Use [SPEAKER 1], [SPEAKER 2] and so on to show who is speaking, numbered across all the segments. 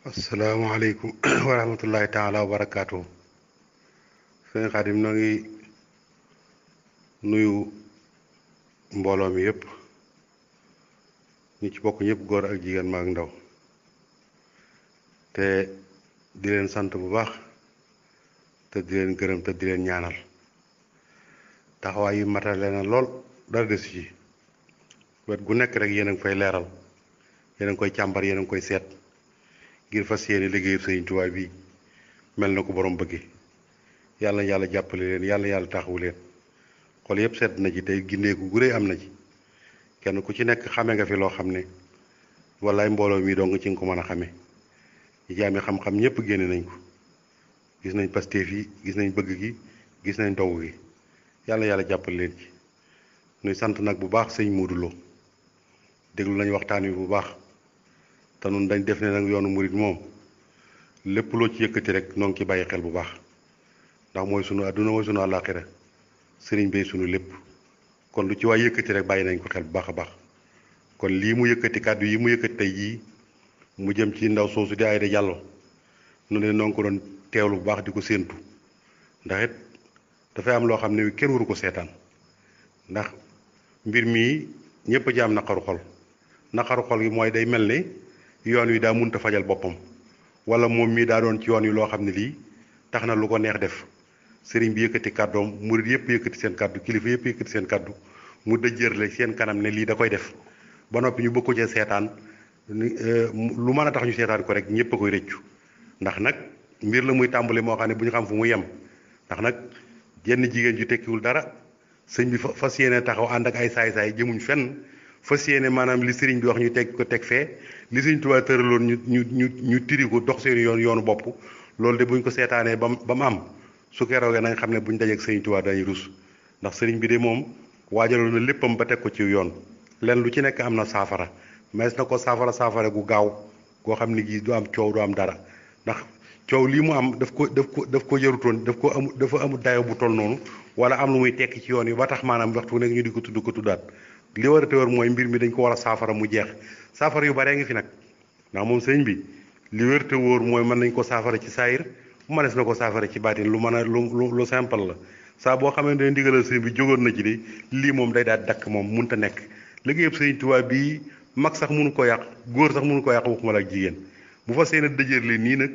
[SPEAKER 1] asalaamaaleykum wa rahmatullahi taala wa barakaatu. sëñ Xaadim noo ngi nuyu mbooloo mi yëpp ñi ci bokk ñëpp góor ak jigéen mag ndaw te di leen sant bu baax te di leen gërëm te di leen ñaanal taxawaay yi matale na lool dara desu ci wet gu nekk rek yéen a ngi fay leeral yéen a ngi koy càmbar yéen a ngi koy seet ngir fas yéene liggéeyu Sëriñ Tuubaa bi mel na ko borom bëgge yàlla na yàlla jàppale leen yàlla na yàlla taxawu leen xol yëpp sedd na ci tey gindeeku gu rëy am na ci kenn ku ci nekk xame nga fi loo xam ne wallaay mbooloo mi dong ci nga ko mën a xame ñi jaami xam-xam ñëpp génne nañ ko gis nañ pasteef yi gis nañ bëgg gi gis nañ dogu gi yàlla na yàlla jàppale leen ci nuy sant nag bu baax sëñ Modou Lo déglu nañ waxtaan wi bu baax te nun dañ def ne nag yoonu murit moom lépp loo ci yëkkati rek noo ngi ci bàyyi xel bu baax ndax mooy sunu àdduna mooy sunu àllaaxira sëriñ bay sunu lépp kon lu ci waay yëkkati rek bàyyi nañ ko xel bu baax a baax kon lii mu yëkkati kàddu yi mu yëkkati tey jii mu jëm ci ndaw soosu di Aïda Diallo nu ne noo ngi ko doon teewlu bu baax di ko séentu ndax it dafay am loo xam ne kenn waru ko seetaan ndax mbir mii ñëpp a jaam naqaru xol gi mooy day mel ne yoon wi daa munta fajal boppam wala moom mii daa doon ci yoon wi loo xam ne lii tax na lu ko neex def sëriñ bi yëkkati kàddoom murid yëpp yëkkati seen kàddu kilifa yëpp yëkkati seen kàddu mu dëjërle seen kanam ne lii da koy def ba noppi ñu bëgg ko cee seetaan lu mën a tax ñu seetaan ko rek ñëpp a koy rëccu ndax nag mbir la muy tàmbali moo xam ne bu ñu xam fu mu yem ndax nag jenn jigéen ju tekkiwul dara sëñ bi fas yéene taxaw ànd ak ay saay-saay jëmuñ fenn fas yéene maanaam li sëriñ bi wax ñu teg ko teg fee li Sëriñ Tuubaa tëraloon ñu tiri ko dox seen yoonu bopp loolu de buñ ko seetaanee ba mu am su keroogee nañ xam ne buñ dajeek Sëriñ Tuubaa dañuy rus ndax sëriñ bi de moom waajaloon na léppam ba teg ko ci yoon len lu ci nekk am na saafara mais na ko saafara gu gaaw goo xam ne gii du am coow du am dara ndax coow lii mu am daf ko jarutoon dafa amul dayo bu toll noonu wala am lu muy tekki ci yoon yi ba tax maanaam waxtu nekk ñu di ko tuddaat li war a tëwër mooy mbir mi dañ ko war a saafara mu jeex saafara yu baree ngi fi nag ndax moom sëñ bi li wér te wóor mooy mën nañ ko saafara ci saayir mënees na ko saafara ci baatin lu mën a lu simple la saa boo xamante ne ndigalal sëñ bi jógoon na ci de lii moom day daal dakk moom munta nekk liggéeyub Sëñ Tuubaa bii mag sax mënu ko yàq góor sax mënu ko yàq waxuma la ak jigéen bu fa seen a dëjër leen nii nag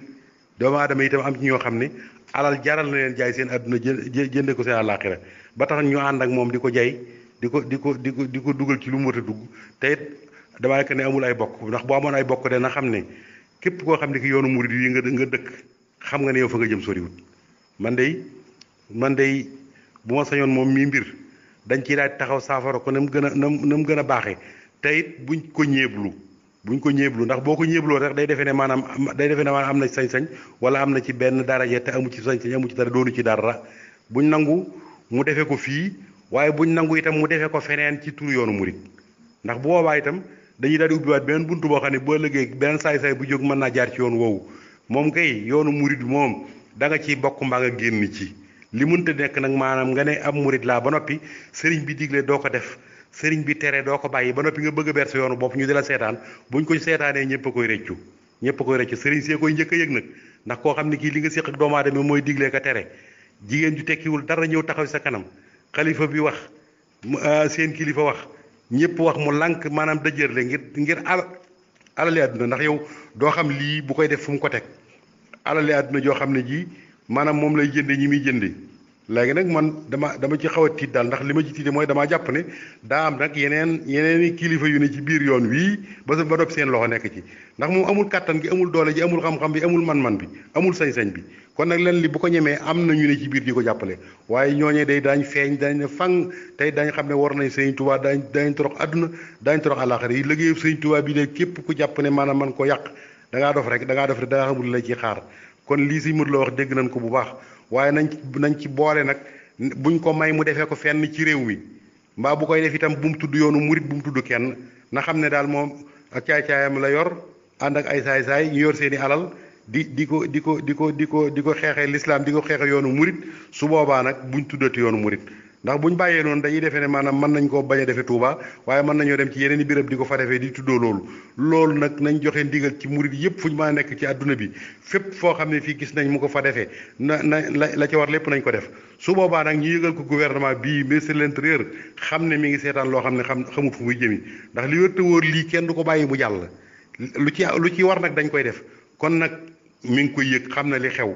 [SPEAKER 1] doomu aadama itam am ci ñoo xam ne alal jaral na leen jaay seen àdduna jënde ko seen àllaaxira ba tax ñu ànd ak moom di ko jaay di ko dugal ci lu mu war a dugg te it damaa nekk ne amul ay bokk ndax boo amoon ay bokk de na xam ne képp koo xam ne ki yoonu murid yi nga dëkk xam nga ne yow fa nga jëm soriwut man dey bu ma sañoon moom mii mbir dañ ciy daal taxaw saafara ko na mu gën a baaxee te it buñ ko ñeeblu ndax boo ko ñeebloo rek day defee ne maanaam am na sañ-sañ wala am na ci benn daraja te amu ci sañ-sañ amu ci dara doonu ci dara buñ nangu mu defee ko fii waaye buñ nangu itam mu defee ko feneen ci turu yoonu murid ndax bu boobaa itam dañuy daal di ubbiwaat beneen buntu boo xam ne boo liggéey beneen saay-saay bu jóg mën naa jaar ci yoon woowu moom kay yoonu murid moom da nga ciy bokk mbaa nga génn ci li mënta nekk nag maanaam nga ne am murid laa ba noppi sëriñ bi digle doo ko def sëriñ bi tere doo ko bàyyi ba noppi nga bëgg a ber sa yoonu bopp ñu di la seetaan buñ ko seetaanee ñëpp a koy rëccu sëriñ see koy njëkk a yëg nag ndax koo xam ne kii li nga séq ak doomu aadama mooy diglee ka tere jigéen ju tekkiwul dara ñëw taxaw sa kanam xalifa bi wax seen kilifa wax ñëpp wax mu lànk maanaam dëjërle ngir alali àdduna ndax yow doo xam lii bu koy def fu mu ko teg alali àdduna joo xam ne ji maanaam moom lay jënde ñi muy jënde léegi nag man dama ci xaw a tiit daal ndax li ma ci tiite mooy damaa jàpp ne daa am nag yeneen kilifa yu ne ci biir yoon wii ba noppi seen loxo nekk ci ndax moom amul kàttan gi amul doole ji amul xam-xam bi amul man-man bi amul sañ-sañ bi kon nag leen li bu ko ñemee am na ñu ne ci biir di ko jàppale waaye ñooñee day daañ feeñ dañ ne fang tey dañ xam ne war nañ Sëñ Tuubaa dañ torox àdduna dañ torox àllaaxira yi liggéeyu Sëñ Tuubaa bi de képp ku jàpp ne maanaam man ko yàq da ngaa dof rek da ngaa xamul la ci xaar kon lii si mën la wax dégg nañ ko bu baax waaye nañ ci boole nag buñ ko may mu defee ko fenn ci réew mi mbaa bu koy def itam bu mu tudd yoonu murit bu mu tudd kenn na xam ne daal moom ak caay-caayam la yor ànd ak ay saay-saay ñu yor seeni alal di ko xeexee lislaam di ko xeexee yoonu murit su boobaa nag buñ tuddati yoonu murit ndax buñ bàyyee noonu dañuy defee ne maanaam mën nañ koo bañ a defee Touba waaye mën nañoo dem ci yeneen i béréb di ko fa defee di tuddoo loolu nag nañ joxe ndigal ci murit yëpp fu ñu mën a nekk ci àdduna bi fépp foo xam ne fii gis nañ mu ko fa defee la ca war lépp nañ ko def su boobaa nag ñu yëgal ko gouvernement bii ministre de l'intérieur xam ne mi ngi seetaan loo xam ne xamut fu muy jëmi ndax li wër te wóor lii kenn du ko bàyyi mu jàll lu ci war nag dañ koy def kon nag mi ngi koy yëg xam na li xew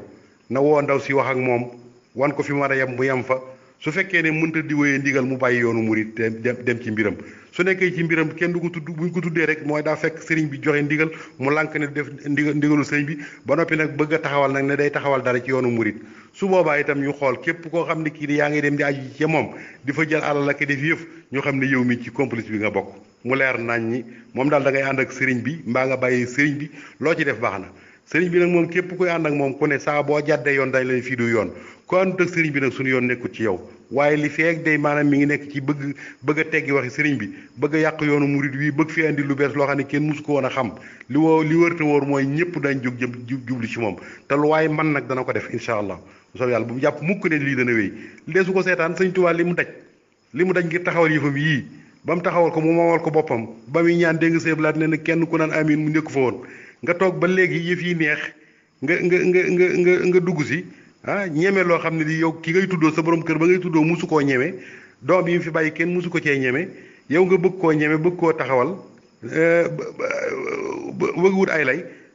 [SPEAKER 1] na woo ndaw si wax ak moom wan ko fi mu war a yem mu yem fa su fekkee ne mënta di wéyee ndigal mu bàyyi yoonu murit dem ci mbiram su nekkee ci mbiram kenn du ko tudd buñ ko tuddee rek mooy daa fekk sëriñ bi joxe ndigal mu lànk ne def ndigalu sëriñ bi ba noppi nag bëgg a taxawal nag ne day taxawal dara ci yoonu murit su boobaa itam ñu xool képp koo xam ne kii di yaa ngi dem di aju ci moom di fa jël alal ak def yëf ñu xam ne yow mi ci complice bi nga bokk mu leer nañ ñi moom daal da ngay ànd ak sëriñ bi mbaa nga bàyyi sëriñ bi loo ci def baax na sëriñ bi nag moom képp koy ànd ak moom ku ne saa boo jàddee yoon dañ leen fii du yoon ko àndut ak sëriñ bi nag suñu yoon nekkut ci yow waaye li feek day maanaam mi ngi nekk ci bëgg a teggi waxi sëriñ bi bëgg a yàq yoonu murit wi bëgg fi andi lu bees loo xam ne kenn musu ko woon a xam li wër te wóor mooy ñëpp dañ jóg jublu ci moom te lu waaye man nag dana ko def incha allah bu soobee yàlla bu mu jàpp mukk ne lii dana wéy leesu ko seetaan sëñ Tuubaa li mu daj ngir taxawal yëfam yii ba mu taxawal ko mu moomal ko boppam ba muy ñaan dégg nga seeblaat ne na kenn ku naan amin mu nekk fa woon nga toog ba léegi yëf yi neex nga dugg si ñeme loo xam ne di yow ki ngay tuddoo sa borom kër ba ngay tuddoo musu koo ñeme doom yi mu fi bàyyi kenn musu ko cee ñeme yow nga bëgg koo ñeme bëgg koo taxawal bëgg wut ay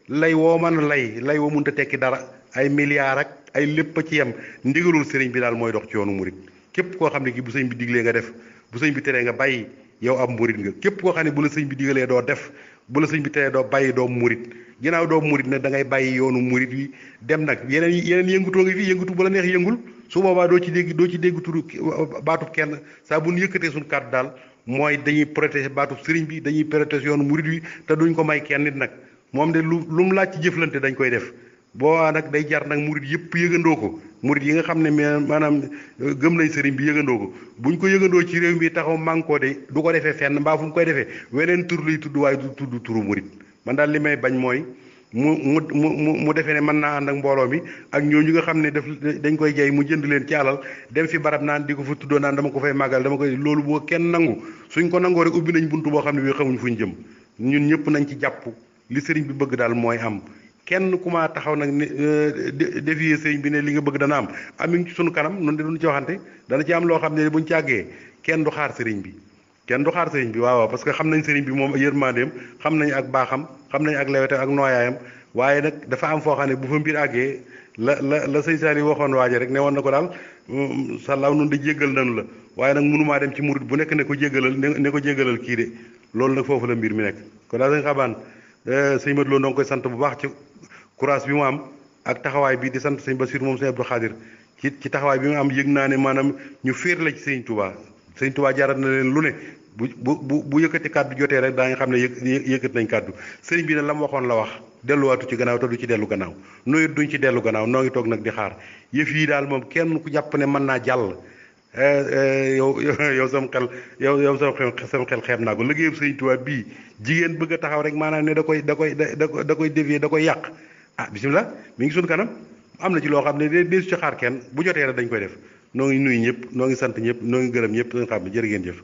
[SPEAKER 1] lay woo mën lay woo mënta tekki dara ay milliards ak ay lépp a ci yem ndigalul sëriñ bi daal mooy dox ci yoonu murit képp koo xam ne ki bu sëñ bi diglee nga def bu sëñ bi teree nga bàyyi yow ab murit nga képp koo xam ne bu la sëñ bi digalee doo def bu la sëñ bi teree doo bàyyi doo murit ginnaaw doo murit nag da ngay bàyyi yoonu murit wi dem nag yeneen yëngutoo ngi fi yëngutu bu la neex yëngul su boobaa doo ci dégg turu baatub kenn saa bu ñu yëkkatee suñu kàddu daal mooy dañuy protéger baatub sëriñ bi dañuy protéger yoonu murit wi te duñ ko may kenn nit nag moom de lu mu laaj ci jëflante dañ koy def boobaa nag day jar nag murit yëpp yëgandoo ko murit yi nga xam ne maanaam gëm nañ sëriñ bi yëgandoo ko buñ ko yëgandoo ci réew mi taxaw mànkoo de du ko defee fenn mbaa fu mu koy defee weneen tur lay tudd waaye du tudd turu murit man daal li may bañ mooy mu defee ne mën naa ànd ak mbooloo mi ak ñooñu nga xam ne dañ koy jay mu jënd leen ci alal dem fi barab naan di ko fa tuddoo naan dama ko fay màggal dama koy loolu boo kenn nangu suñ ko nangoo rek ubbi nañ buntu boo xam ne bii xamuñ fuñ jëm ñun ñëpp nañ ci jàpp li sëriñ bi bëgg daal mooy am kenn ku ma taxaw nag ne défier sëriñ bi ne li nga bëgg dana am mi ngi ci sunu kanam noonu de duñu ci waxante dana ci am loo xam ne buñ ci àggee kenn du xaar sëriñ bi waaw parce que xam nañ sëriñ bi moom yërmandeem xam nañ ak baaxam xam nañ ak lewete ak nooyaayam waaye nag dafa am foo xam ne bu fa mbir àggee la sëñ Saliou waxoon waaje rek ne woon na ko daal sàllaaw noonu de jéggal nanu la waaye nag mënumaa dem ci murit bu nekk ne ko jéggalal kii de loolu nag foofu la mbir mi nekk kon daal sañ xabaan sëñ Modou Lo noo ngi koy sant bu baax ci courage bi mu am ak taxawaay bi di sant sëñ Bassirou moom sëñ Abdou Khadir ci taxawaay bi mu am yëg naa ne maanaam ñu féer la ci sëñ Touba jarat na leen lu ne bu yëkkati kàddu jotee rek daa nga xam ne yëkkat nañ kàddu sëriñ bi ne la mu waxoon la wax delluwaatu ci gannaaw te du ci dellu gannaaw nooy duñ ci dellu gannaaw noo ngi toog nag di xaar yëf yi daal moom kenn ku jàpp ne mën naa jàll yow sam xel xeeb naa ko liggéeyam sëriñ Tuubaa bii jigéen bëgg a taxaw rek maanaam ne da koy dévier da koy yàq bisimilah mi ngi suñ kanam am na ci loo xam ne de su ci xaar kenn bu jotee rek dañ koy def noo ngi nuyu ñëpp noo ngi sant ñëpp noo ngi gërëm ñëpp nga xam ne jërë ngeen jëf